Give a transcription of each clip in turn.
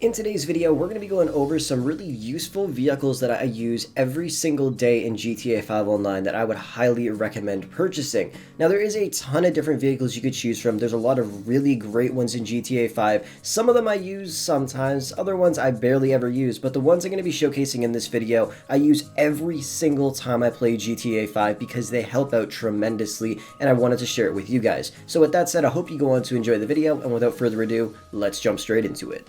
In today's video, we're going to be going over some really useful vehicles that I use every single day in GTA 5 Online that I would highly recommend purchasing. Now, there is a ton of different vehicles you could choose from. There's a lot of really great ones in GTA 5. Some of them I use sometimes, other ones I barely ever use, but the ones I'm going to be showcasing in this video, I use every single time I play GTA 5 because they help out tremendously, and I wanted to share it with you guys. So with that said, I hope you go on to enjoy the video, and without further ado, let's jump straight into it.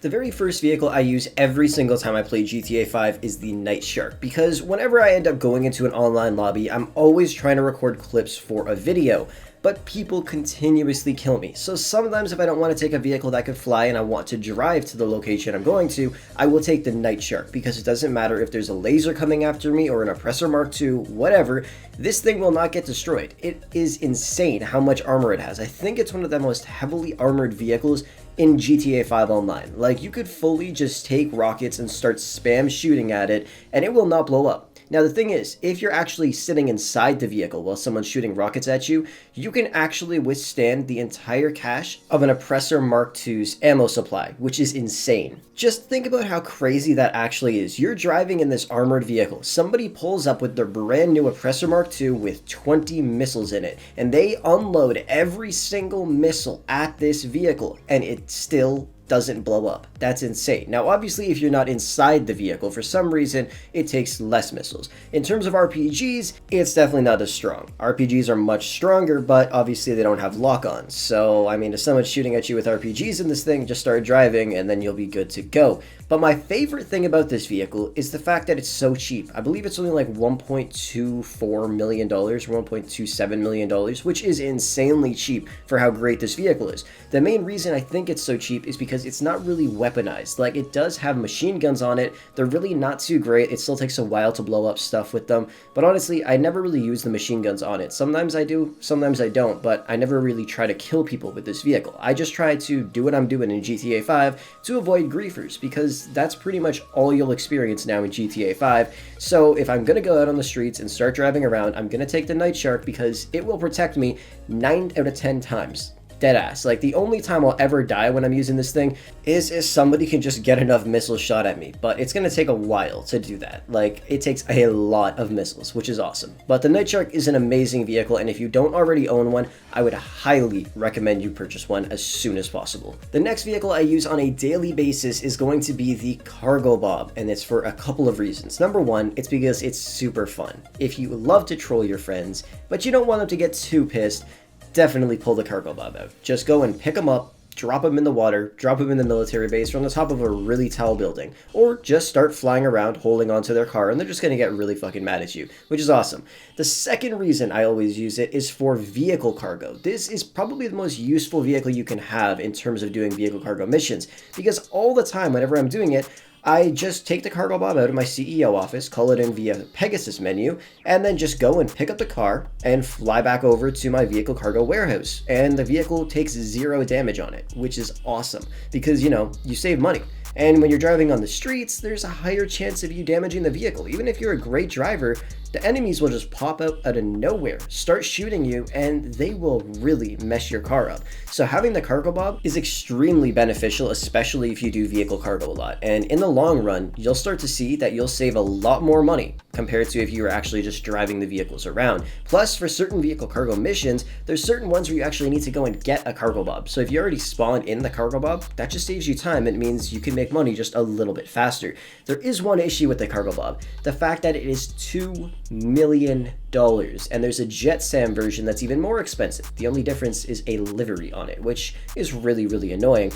The very first vehicle I use every single time I play GTA 5 is the Night Shark, because whenever I end up going into an online lobby, I'm always trying to record clips for a video, but people continuously kill me. So sometimes if I don't want to take a vehicle that could fly and I want to drive to the location I'm going to, I will take the Night Shark, because it doesn't matter if there's a laser coming after me or an Oppressor Mark II, whatever, this thing will not get destroyed. It is insane how much armor it has. I think it's one of the most heavily armored vehicles in GTA 5 Online. Like, you could fully just take rockets and start spam shooting at it, and it will not blow up. Now, the thing is, if you're actually sitting inside the vehicle while someone's shooting rockets at you, you can actually withstand the entire cache of an Oppressor Mark II's ammo supply, which is insane. Just think about how crazy that actually is. You're driving in this armored vehicle. Somebody pulls up with their brand new Oppressor Mark II with 20 missiles in it, and they unload every single missile at this vehicle, and it still doesn't blow up. That's insane. Now, obviously, if you're not inside the vehicle, for some reason, it takes less missiles. In terms of RPGs, it's definitely not as strong. RPGs are much stronger, but obviously they don't have lock-ons. So, I mean, if someone's shooting at you with RPGs in this thing, just start driving and then you'll be good to go. But my favorite thing about this vehicle is the fact that it's so cheap. I believe it's only like $1.24 million or $1.27 million, which is insanely cheap for how great this vehicle is. The main reason I think it's so cheap is because it's not really weaponized. Like, it does have machine guns on it. They're really not too great. It still takes a while to blow up stuff with them. But honestly, I never really use the machine guns on it. Sometimes I do, sometimes I don't, but I never really try to kill people with this vehicle. I just try to do what I'm doing in GTA 5 to avoid griefers, because that's pretty much all you'll experience now in GTA 5. So if I'm going to go out on the streets and start driving around, I'm going to take the Night Shark because it will protect me 9 out of 10 times. Deadass. Like, the only time I'll ever die when I'm using this thing is if somebody can just get enough missiles shot at me, but it's going to take a while to do that. Like, it takes a lot of missiles, which is awesome. But the Night Shark is an amazing vehicle, and if you don't already own one, I would highly recommend you purchase one as soon as possible. The next vehicle I use on a daily basis is going to be the Cargobob, and it's for a couple of reasons. Number one, it's because it's super fun. If you love to troll your friends, but you don't want them to get too pissed, definitely pull the Cargobob out. Just go and pick them up, drop them in the water, drop them in the military base from the top of a really tall building, or just start flying around holding onto their car, and they're just going to get really fucking mad at you, which is awesome. The second reason I always use it is for vehicle cargo. This is probably the most useful vehicle you can have in terms of doing vehicle cargo missions, because all the time whenever I'm doing it, I just take the Cargobob out of my CEO office, call it in via Pegasus menu, and then just go and pick up the car and fly back over to my vehicle cargo warehouse. And the vehicle takes 0 damage on it, which is awesome because, you know, you save money. And when you're driving on the streets, there's a higher chance of you damaging the vehicle. Even if you're a great driver, the enemies will just pop out of nowhere, start shooting you, and they will really mess your car up. So having the Cargobob is extremely beneficial, especially if you do vehicle cargo a lot. And in the long run, you'll start to see that you'll save a lot more money compared to if you were actually just driving the vehicles around. Plus, for certain vehicle cargo missions, there's certain ones where you actually need to go and get a Cargobob. So if you already spawn in the Cargobob, that just saves you time. It means you can make money just a little bit faster. There is one issue with the Cargobob, the fact that it is $2 million, and there's a Jet Sam version that's even more expensive. The only difference is a livery on it, which is really, really annoying.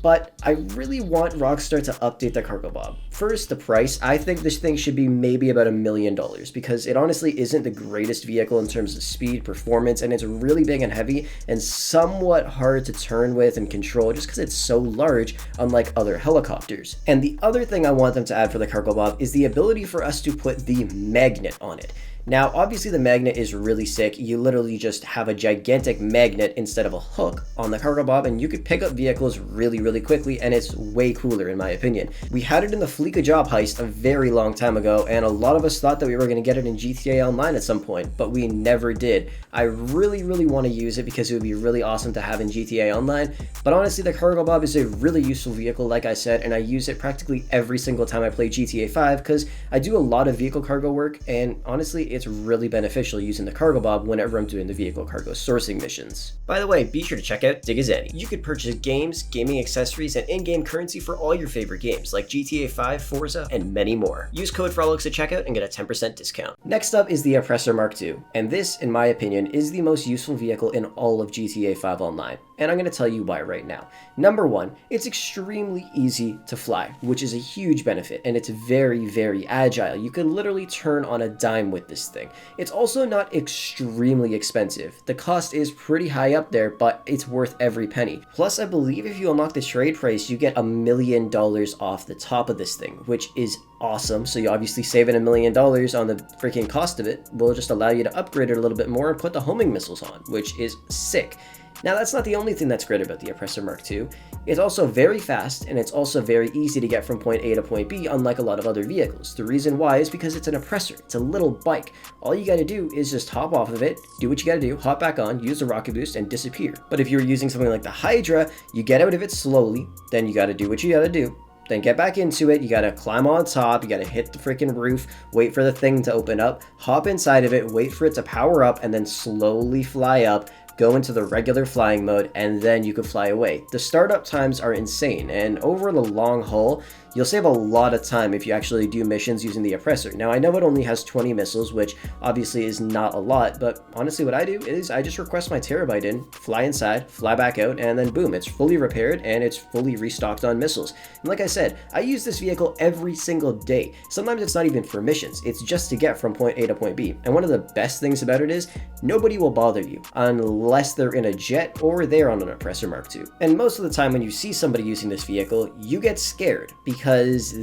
But I really want Rockstar to update the Cargobob. First, the price. I think this thing should be maybe about $1 million, because it honestly isn't the greatest vehicle in terms of speed, performance, and it's really big and heavy and somewhat hard to turn with and control just because it's so large, unlike other helicopters. And the other thing I want them to add for the Cargobob is the ability for us to put the magnet on it. Now, obviously the magnet is really sick. You literally just have a gigantic magnet instead of a hook on the Cargobob, and you could pick up vehicles really quickly, and it's way cooler in my opinion. We had it in the Fleeka job heist a very long time ago, and a lot of us thought that we were going to get it in GTA Online at some point, but we never did. I really want to use it because it would be really awesome to have in GTA Online, but honestly the Cargobob is a really useful vehicle, like I said, and I use it practically every single time I play GTA 5 because I do a lot of vehicle cargo work, and honestly it's really beneficial using the Cargobob whenever I'm doing the vehicle cargo sourcing missions. By the way, be sure to check out Digizani. You could purchase games, gaming accessories, and in-game currency for all your favorite games like GTA 5, Forza, and many more. Use code Frolics at checkout and get a 10% discount. Next up is the Oppressor Mark II, and this, in my opinion, is the most useful vehicle in all of GTA 5 Online, and I'm going to tell you why right now. Number one, it's extremely easy to fly, which is a huge benefit, and it's very agile. You can literally turn on a dime with this thing. It's also not extremely expensive. The cost is pretty high up there, but it's worth every penny. Plus, I believe if you unlock the trade price, you get $1 million off the top of this thing, which is awesome. So you obviously saving $1 million on the freaking cost of it will just allow you to upgrade it a little bit more and put the homing missiles on, which is sick. Now, that's not the only thing that's great about the Oppressor Mark II. It's also very fast, and it's also very easy to get from point A to point B, unlike a lot of other vehicles. The reason why is because it's an Oppressor. It's a little bike. All you gotta do is just hop off of it, do what you gotta do, hop back on, use the rocket boost, and disappear. But if you're using something like the Hydra, you get out of it slowly, then you gotta do what you gotta do, then get back into it, you gotta climb on top, you gotta hit the freaking roof, wait for the thing to open up, hop inside of it, wait for it to power up, and then slowly fly up, go into the regular flying mode, and then you can fly away. The startup times are insane, and over the long haul, you'll save a lot of time if you actually do missions using the Oppressor. Now, I know it only has 20 missiles, which obviously is not a lot, but honestly what I do is I just request my terabyte in, fly inside, fly back out, and then boom, it's fully repaired and it's fully restocked on missiles. And like I said, I use this vehicle every single day. Sometimes it's not even for missions, it's just to get from point A to point B. And one of the best things about it is nobody will bother you unless they're in a jet or they're on an Oppressor Mark II. And most of the time when you see somebody using this vehicle, you get scared because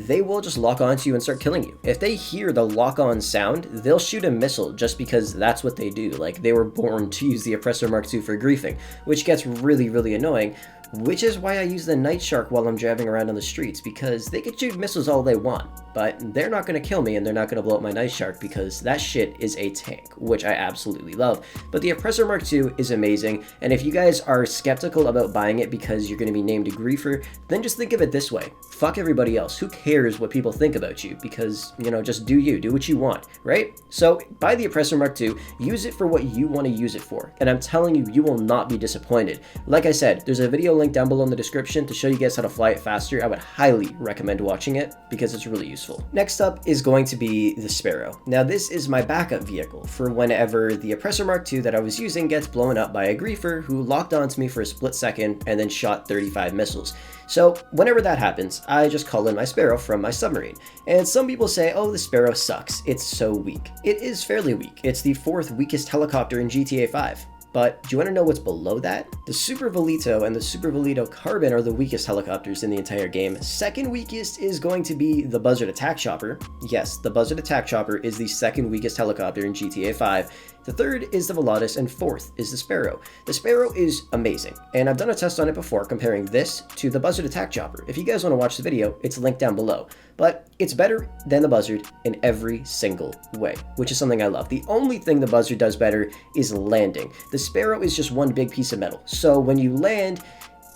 they will just lock onto you and start killing you. If they hear the lock-on sound, they'll shoot a missile just because that's what they do. Like, they were born to use the Oppressor Mark II for griefing, which gets really annoying. Which is why I use the Night Shark while I'm driving around on the streets, because they can shoot missiles all they want, but they're not going to kill me and they're not going to blow up my Night Shark because that shit is a tank, which I absolutely love. But the Oppressor Mark II is amazing, and if you guys are skeptical about buying it because you're going to be named a griefer, then just think of it this way. Fuck everybody else. Who cares what people think about you? Because, you know, just do you. Do what you want, right? So buy the Oppressor Mark II, use it for what you want to use it for, and I'm telling you, you will not be disappointed. Like I said, there's a video link down below in the description to show you guys how to fly it faster. I would highly recommend watching it because it's really useful. Next up is going to be the Sparrow. Now, this is my backup vehicle for whenever the Oppressor Mark II that I was using gets blown up by a griefer who locked onto me for a split second and then shot 35 missiles. So whenever that happens, I just call in my Sparrow from my submarine. And some people say, oh, the Sparrow sucks. It's so weak. It is fairly weak. It's the 4th weakest helicopter in GTA 5. But do you want to know what's below that? The Super Velito and the Super Velito Carbon are the weakest helicopters in the entire game. Second weakest is going to be the Buzzard Attack Chopper. Yes, the Buzzard Attack Chopper is the 2nd weakest helicopter in GTA 5. The 3rd is the Velotis, and 4th is the Sparrow. The Sparrow is amazing, and I've done a test on it before comparing this to the Buzzard Attack Chopper. If you guys want to watch the video, it's linked down below. But it's better than the Buzzard in every single way, which is something I love. The only thing the Buzzard does better is landing. The Sparrow is just one big piece of metal, so when you land,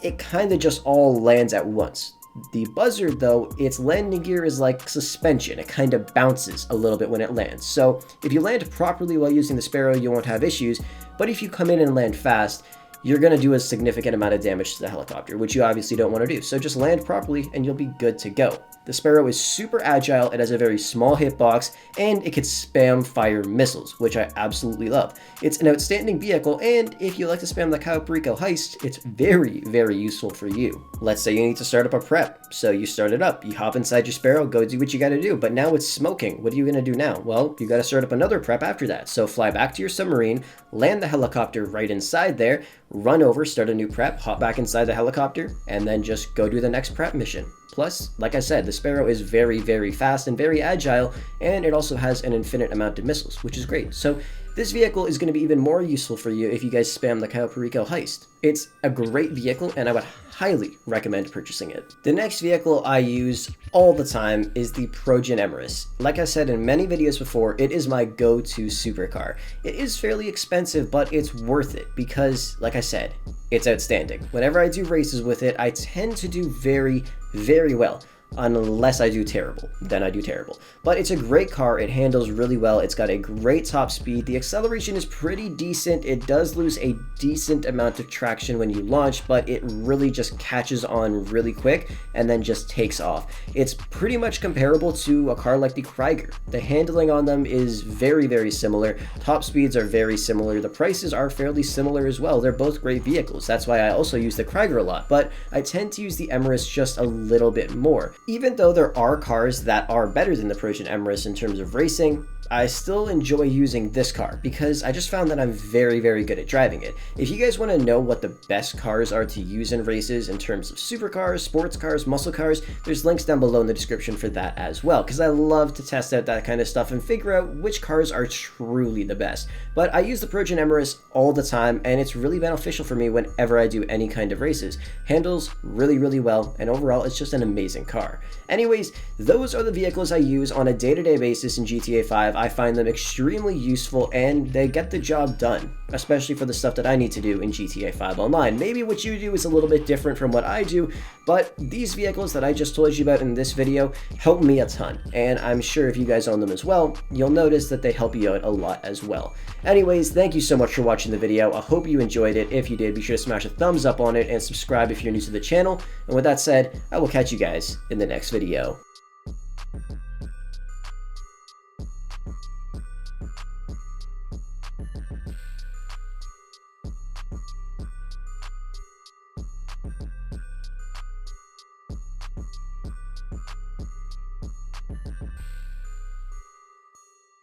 it kind of just all lands at once. The Buzzard, though, its landing gear is like suspension. It kind of bounces a little bit when it lands. So if you land properly while using the Sparrow, you won't have issues. But if you come in and land fast, you're going to do a significant amount of damage to the helicopter, which you obviously don't want to do. So just land properly and you'll be good to go. The Sparrow is super agile, it has a very small hitbox, and it can spam fire missiles, which I absolutely love. It's an outstanding vehicle, and if you like to spam the Cow Perico heist, it's very useful for you. Let's say you need to start up a prep, so you start it up, you hop inside your Sparrow, go do what you gotta do, but now it's smoking. What are you gonna do now? Well, you gotta start up another prep after that, so fly back to your submarine, land the helicopter right inside there, run over, start a new prep, hop back inside the helicopter, and then just go do the next prep mission. Plus, like I said, the Sparrow is very, very fast and very agile, and it also has an infinite amount of missiles, which is great. So this vehicle is going to be even more useful for you if you guys spam the Cayo Perico heist. It's a great vehicle, and I would highly recommend purchasing it. The next vehicle I use all the time is the Progen Emrys. Like I said in many videos before, it is my go-to supercar. It is fairly expensive, but it's worth it because, like I said, it's outstanding. Whenever I do races with it, I tend to do very, very well. Unless I do terrible, then I do terrible. But it's a great car, it handles really well, it's got a great top speed, the acceleration is pretty decent, it does lose a decent amount of traction when you launch, but it really just catches on really quick and then just takes off. It's pretty much comparable to a car like the Krieger. The handling on them is very, very similar, top speeds are very similar, the prices are fairly similar as well. They're both great vehicles, that's why I also use the Krieger a lot, but I tend to use the Emrys just a little bit more. Even though there are cars that are better than the Progen Emrys in terms of racing, I still enjoy using this car because I just found that I'm very, very good at driving it. If you guys want to know what the best cars are to use in races in terms of supercars, sports cars, muscle cars, there's links down below in the description for that as well, because I love to test out that kind of stuff and figure out which cars are truly the best. But I use the Progen Emrys all the time, and it's really beneficial for me whenever I do any kind of races. Handles really, really well, and overall it's just an amazing car. Anyways, those are the vehicles I use on a day-to-day basis in GTA 5. I find them extremely useful and they get the job done, especially for the stuff that I need to do in GTA 5 Online. Maybe what you do is a little bit different from what I do, but these vehicles that I just told you about in this video help me a ton, and I'm sure if you guys own them as well, you'll notice that they help you out a lot as well. Anyways, thank you so much for watching the video. I hope you enjoyed it. If you did, be sure to smash a thumbs up on it and subscribe if you're new to the channel. And with that said, I will catch you guys in the next video.